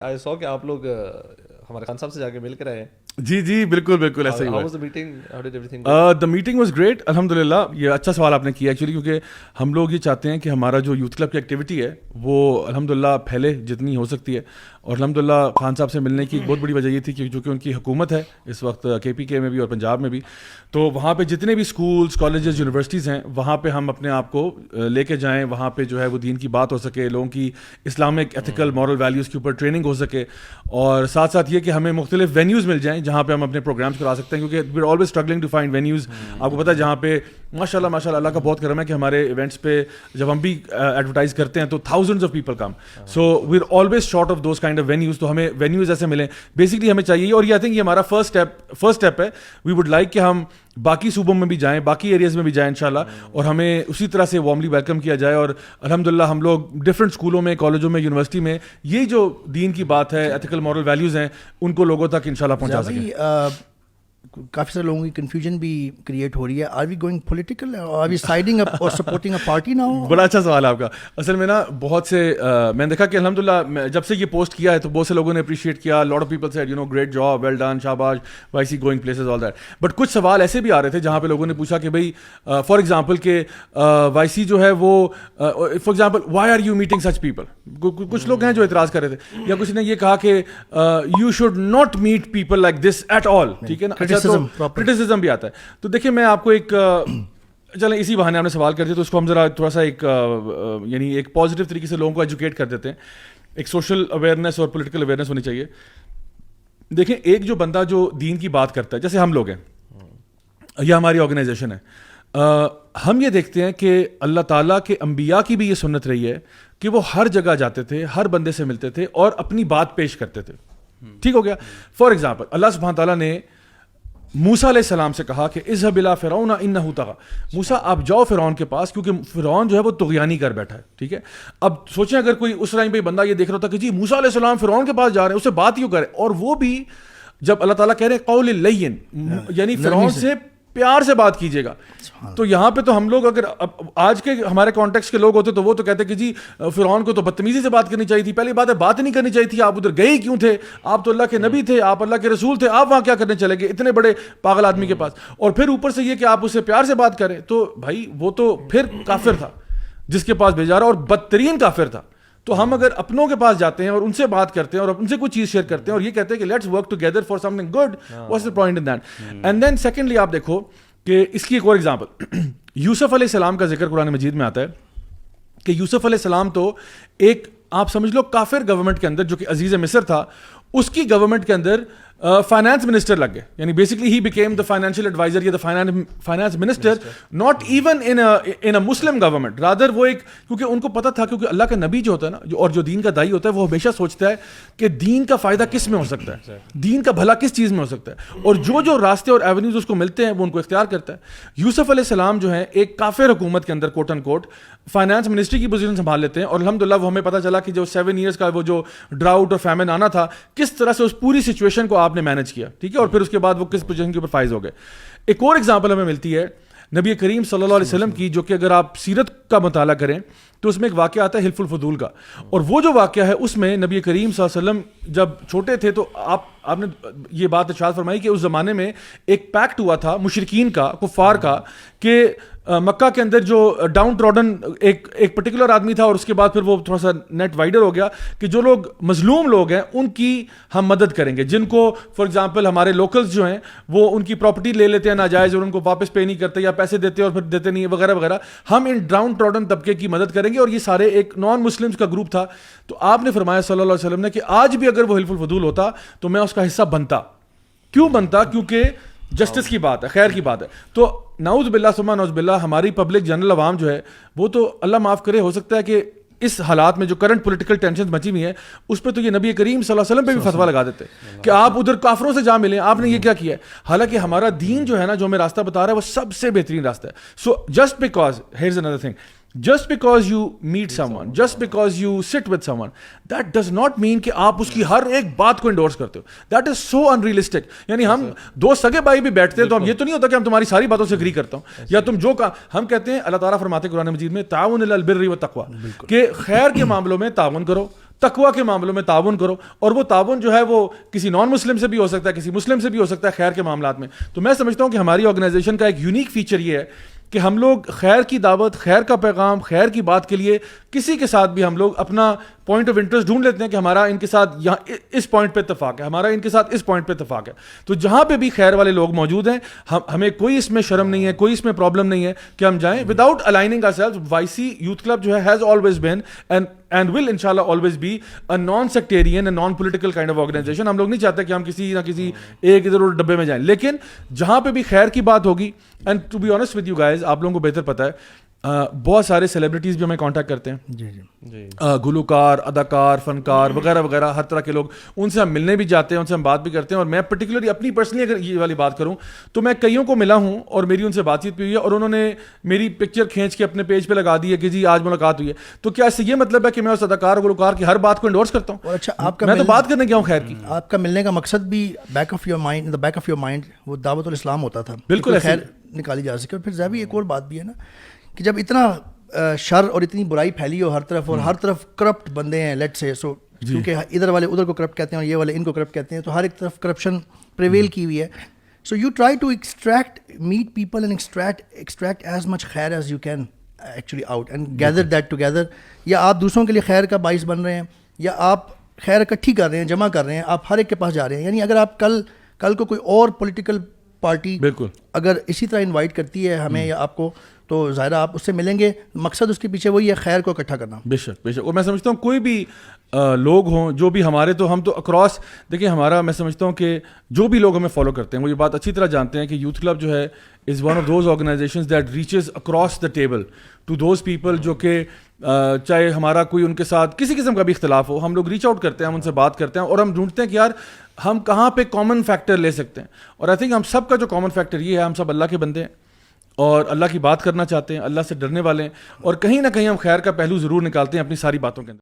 آئی سو کہ آپ لوگ ہمارے خان صاحب سے جا کے مل کر آئے ہیں. جی جی بالکل بالکل ایسا ہی ہوا. دا میٹنگ واز گریٹ الحمد للہ. یہ اچھا سوال آپ نے کیا ایکچولی, کیونکہ ہم لوگ یہ چاہتے ہیں کہ ہمارا جو یوتھ کلب کی ایکٹیویٹی ہے وہ الحمد للہ پھیلے جتنی ہو سکتی ہے. اور الحمد للہ خان صاحب سے ملنے کی ایک بہت بڑی وجہ یہ تھی کہ جو کہ ان کی حکومت ہے اس وقت KPK میں بھی اور پنجاب میں بھی, تو وہاں پہ جتنے بھی اسکولس کالجز یونیورسٹیز ہیں وہاں پہ ہم اپنے آپ کو لے کے جائیں, وہاں پہ جو ہے وہ دین کی بات ہو سکے, لوگوں کی اسلامک ایتھیکل مورل ویلیوز کے اوپر ٹریننگ ہو سکے, اور ساتھ ساتھ یہ کہ ہمیں مختلف وینیوز مل جائیں جہاں پہ ہم اپنے پروگرامس کرا سکتے ہیں, کیونکہ we are always struggling to find venues. آپ کو پتہ ہے جہاں پہ ماشاء اللہ اللہ کا بہت کرم ہے کہ ہمارے ایونٹس پہ جب ہم بھی ایڈورٹائز کرتے ہیں تو thousands of people come, so we are always short of those kind of venues. تو ہمیں وینیوز ایسے ملیں بیسکلی ہمیں چاہیے, اور یہ آئی تھنک یہ ہمارا فرسٹ اسٹیپ ہے. وی وڈ لائک کہ ہم باقی صوبوں میں بھی جائیں, باقی ایریاز میں بھی جائیں انشاءاللہ, اور ہمیں اسی طرح سے وارملی ویلکم کیا جائے. اور الحمدللہ ہم لوگ ڈفرینٹ اسکولوں میں, کالجوں میں, یونیورسٹی میں یہ جو دین کی بات ہے, ایتھیکل مورل ویلیوز ہیں, ان کو لوگوں تک انشاءاللہ پہنچا سکیں. کافی سارے لوگوں کی کنفیوژن بھی کریٹ ہو رہی ہے. Are we going political, are we siding up اور سپورٹنگ اے پارٹی ناؤ؟ بڑا اچھا سوال ہے آپ کا. اصل میں نا بہت سے میں نے دیکھا کہ الحمدللہ جب سے یہ پوسٹ کیا ہے تو بہت سے لوگوں نے اپریشیٹ کیا. Lot of people said great job, well done, شاباش, why see going places, all that. But کچھ سوال ایسے بھی آ رہے تھے جہاں پہ لوگوں نے پوچھا کہ بھائی فار ایگزامپل کہ وائی سی جو ہے وہ for example why are you meeting such people. کچھ لوگ ہیں جو اعتراض کر رہے تھے, یا کچھ نے یہ کہا کہ you should not meet people like this at all. ٹھیک ہے نا, کرٹیسزم بھی آتا ہے. تو دیکھیں میں آپ کو ایک چلیں اسی بہانے آپ نے سوال کر دیا تو اس کو ہم ذرا تھوڑا سا ایک پازیٹیو طریقے سے لوگوں کو ایجوکیٹ کر دیتے ہیں. ایک سوشل اویئرنیس اور پولیٹیکل اویئرنیس ہونی چاہیے. دیکھیں ایک جو بندہ جو دین کی بات کرتا ہے, جیسے ہم لوگ ہیں یا ہماری آرگنائزیشن ہے, ہم یہ دیکھتے ہیں کہ اللہ تعالیٰ کے انبیاء کی بھی یہ سنت رہی ہے کہ وہ ہر جگہ جاتے تھے, ہر بندے سے ملتے تھے اور اپنی بات پیش کرتے تھے. ٹھیک ہو گیا. فار ایگزامپل اللہ سبحانہ تعالیٰ نے موسیٰ علیہ السلام سے کہا کہ اذهب الى فرعون انه طغى. موسیٰ آپ جاؤ فرعون کے پاس, کیونکہ فرعون جو ہے وہ طغیانی کر بیٹھا ہے. ٹھیک ہے, اب سوچیں اگر کوئی اس ٹائم پہ بندہ یہ دیکھ رہا ہوتا کہ جی موسیٰ علیہ السلام فرعون کے پاس جا رہے ہیں, اس سے بات کیوں کرے, اور وہ بھی جب اللہ تعالیٰ کہہ رہے ہیں قول لین, یعنی فرعون سے پیار سے بات کیجیے گا. تو یہاں پہ تو ہم لوگ اگر آج کے ہمارے کانٹیکس کے لوگ ہوتے تو وہ تو کہتے کہ جی فرعون کو تو بدتمیزی سے بات کرنی چاہیے تھی. پہلی بات ہے بات نہیں کرنی چاہیے تھی, آپ ادھر گئے کیوں تھے, آپ تو اللہ کے نبی تھے, آپ اللہ کے رسول تھے, آپ وہاں کیا کرنے چلے گئے اتنے بڑے پاگل آدمی کے پاس. اور پھر اوپر سے یہ کہ آپ اس سے پیار سے بات کریں, تو بھائی وہ تو پھر کافر تھا جس کے پاس بھیجا رہا, اور بدترین کافر تھا. تو ہم اگر اپنوں کے پاس جاتے ہیں اور ان سے بات کرتے ہیں اور ان سے کوئی چیز شیئر کرتے ہیں اور یہ کہتے ہیں کہ let's work together for something good, what's the point in that. And then secondly آپ دیکھو کہ اس کی ایک اور ایگزامپل, یوسف علیہ السلام کا ذکر قرآن مجید میں آتا ہے کہ یوسف علیہ السلام تو ایک آپ سمجھ لو کافر گورنمنٹ کے اندر, جو کہ عزیز مصر تھا, اس کی گورنمنٹ کے اندر فائنانس منسٹر لگ گئے. یعنی basically he became the financial adviser یا the finance minister, not even in a Muslim government, rather وہ ایک, کیونکہ ان کو پتہ تھا, کیونکہ اللہ کا نبی جو ہوتا ہے نا اور جو دین کا داعی ہوتا ہے وہ ہمیشہ سوچتا ہے کہ دین کا فائدہ کس میں ہو سکتا ہے, دین کا بھلا کس چیز میں ہو سکتا ہے, اور جو راستے اور ایونیوز اس کو ملتے ہیں وہ ان کو اختیار کرتا ہے. یوسف علیہ السلام جو ہیں ایک کافر حکومت کے اندر کوٹ ان کوٹ فائنانس منسٹری کی پوزیشن سنبھال لیتے ہیں, اور الحمدللہ وہ ہمیں پتہ چلا کہ جو 7 ایئرس کا وہ جو ڈراؤٹ اور فیمن آنا تھا, کس طرح سے اس پوری سچویشن کو آپ نے مینج کیا. ٹھیک ہے, اور پھر اس کے بعد وہ کس پوزیشن کے اوپر فائز ہو گئے. ایک اور ایگزامپل ہمیں ملتی ہے نبی کریم صلی اللہ علیہ وسلم کی, جو کہ اگر آپ سیرت کا مطالعہ کریں تو اس میں ایک واقعہ آتا ہے حلف الفضول کا. اور وہ جو واقعہ ہے اس میں نبی کریم صلی اللہ علیہ وسلم جب چھوٹے تھے تو آپ نے یہ بات ارشاد فرمائی کہ اس زمانے میں ایک پیکٹ ہوا تھا مشرکین کا, کفار کا, کہ مکہ کے اندر جو ڈاؤن ٹراڈن ایک پرٹیکولر آدمی تھا, اور اس کے بعد پھر وہ تھوڑا سا نیٹ وائڈر ہو گیا کہ جو لوگ مظلوم لوگ ہیں ان کی ہم مدد کریں گے, جن کو فار ایگزامپل ہمارے لوکلز جو ہیں وہ ان کی پراپرٹی لے لیتے ہیں ناجائز اور ان کو واپس پے نہیں کرتے, یا پیسے دیتے اور پھر دیتے نہیں وغیرہ وغیرہ, ہم ان ڈاؤن ٹراڈن طبقے کی مدد کریں گے. اور یہ سارے ایک نان مسلمس کا گروپ تھا. تو آپ نے فرمایا صلی اللہ علیہ وسلم نے کہ آج بھی اگر وہ حلف الفضول ہوتا تو میں اس کا حصہ بنتا. کیوں بنتا؟ کیونکہ جسٹس کی بات ہے, خیر کی بات ہے. تو نعوذ باللہ ثم نعوذ باللہ ہماری پبلک جنرل عوام جو ہے وہ تو اللہ معاف کرے, ہو سکتا ہے کہ اس حالات میں جو کرنٹ پولیٹیکل ٹینشن مچی ہوئی ہیں اس پہ تو یہ نبی کریم صلی اللہ علیہ وسلم پہ بھی فتویٰ لگا دیتے کہ آپ ادھر کافروں سے جا ملیں, آپ نے یہ کیا کیا ہے. حالانکہ ہمارا دین جو ہے نا, جو ہمیں راستہ بتا رہا ہے, وہ سب سے بہترین راستہ ہے. So just because here is another thing, just because you meet someone, just because you sit with someone, that does not mean کہ آپ اس کی ہر ایک بات کو انڈورس کرتے ہو. That is so unrealistic. یعنی ہم دو سگے بھائی بھی بیٹھتے ہیں تو ہم یہ تو نہیں ہوتا کہ ہم تمہاری ساری باتوں سے اگری کرتا ہوں, یا تم جو ہم کہتے ہیں, اللہ تعالیٰ فرماتے ہیں قرآن مجید میں تعاون علی البر والتقوی, کہ خیر کے معاملوں میں تعاون کرو, تقویٰ کے معاملوں میں تعاون کرو, اور وہ تعاون جو ہے وہ کسی نان مسلم سے بھی ہو سکتا ہے, کسی مسلم سے بھی ہو سکتا ہے خیر کے معاملات میں. تو میں سمجھتا ہوں کہ ہماری آرگنائزیشن کا ایک یونیک فیچر یہ ہے کہ ہم لوگ خیر کی دعوت, خیر کا پیغام, خیر کی بات کے لیے کسی کے ساتھ بھی ہم لوگ اپنا پوائنٹ آف انٹرسٹ ڈھونڈ لیتے ہیں کہ ہمارا ان کے ساتھ یہاں اس پوائنٹ پہ اتفاق ہے, ہمارا ان کے ساتھ اس پوائنٹ پہ اتفاق ہے. تو جہاں پہ بھی خیر والے لوگ موجود ہیں, ہمیں کوئی اس میں شرم نہیں ہے, کوئی اس میں پرابلم نہیں ہے کہ ہم جائیں without aligning ourselves. وائسی youth club جو ہے has always been and will inshallah always be a non-sectarian and non-political kind of organization. ہم لوگ نہیں چاہتے کہ ہم کسی نہ کسی ایک ادھر ادھر ڈبے میں جائیں, لیکن جہاں پہ بھی خیر کی بات ہوگی, and to be honest with you guys, آپ لوگوں کو بہتر پتہ ہے, بہت سارے سیلیبریٹیز بھی ہمیں کانٹیکٹ کرتے ہیں, جی گلوکار, اداکار, فنکار وغیرہ وغیرہ, ہر طرح کے لوگ, ان سے ہم ملنے بھی جاتے ہیں, ان سے ہم بات بھی کرتے ہیں. اور میں پرٹیکولرلی اپنی پرسنلی اگر یہ والی بات کروں تو میں کئیوں کو ملا ہوں اور میری ان سے بات چیت بھی ہوئی ہے, اور انہوں نے میری پکچر کھینچ کے اپنے پیج پہ لگا دی ہے کہ جی آج ملاقات ہوئی ہے. تو کیا اس سے یہ مطلب ہے کہ میں اس اداکار اور گلوکار کی ہر بات کو انڈورس کرتا ہوں؟ اچھا, میں تو بات کرنے گیا ہوں خیر کی. آپ کا ملنے کا مقصد بھی back of your mind, back of your mind وہ دعوت الاسلام ہوتا تھا, بالکل خیر نکالی جا سکے. اور پھر ظاہر ایک اور بات بھی ہے نا کہ جب اتنا شر اور اتنی برائی پھیلی ہو ہر طرف, اور ہر طرف کرپٹ بندے ہیں, لیٹ سے سو کیونکہ ادھر والے ادھر کو کرپٹ کہتے ہیں اور یہ والے ان کو کرپٹ کہتے ہیں, تو ہر ایک طرف کرپشن پریویل کی ہوئی ہے. So you try to extract, meet people and extract as much خیر as you can actually out and gather that together. یا آپ دوسروں کے لیے خیر کا باعث بن رہے ہیں, یا آپ خیر اکٹھی کر رہے ہیں, جمع کر رہے ہیں, آپ ہر ایک کے پاس جا رہے ہیں. یعنی اگر آپ کل کو کوئی اور پولیٹیکل پارٹی بالکل اگر اسی طرح انوائٹ کرتی ہے ہمیں یا آپ کو, تو ظاہر آپ اس سے ملیں گے, مقصد اس کے پیچھے وہی ہے خیر کو اکٹھا کرنا. بے شک بے شک. اور میں سمجھتا ہوں کوئی بھی لوگ ہوں جو بھی ہمارے, تو ہم تو اکراس دیکھیں ہمارا, میں سمجھتا ہوں کہ جو بھی لوگ ہمیں فالو کرتے ہیں وہ یہ بات اچھی طرح جانتے ہیں کہ یوتھ کلب جو ہے is one of those organisations that reaches across the table to those people جو کہ چاہے ہمارا کوئی ان کے ساتھ کسی قسم کا بھی اختلاف ہو, ہم لوگ ریچ آؤٹ کرتے ہیں, ہم ان سے بات کرتے ہیں, اور ہم ڈھونڈتے ہیں کہ یار ہم کہاں پہ کامن فیکٹر لے سکتے ہیں. اور آئی تھنک ہم سب کا جو کامن فیکٹر یہ ہے, ہم سب اللہ کے بندے ہیں اور اللہ کی بات کرنا چاہتے ہیں, اللہ سے ڈرنے والے ہیں, اور کہیں نہ کہیں ہم خیر کا پہلو ضرور نکالتے ہیں اپنی ساری باتوں کے اندر.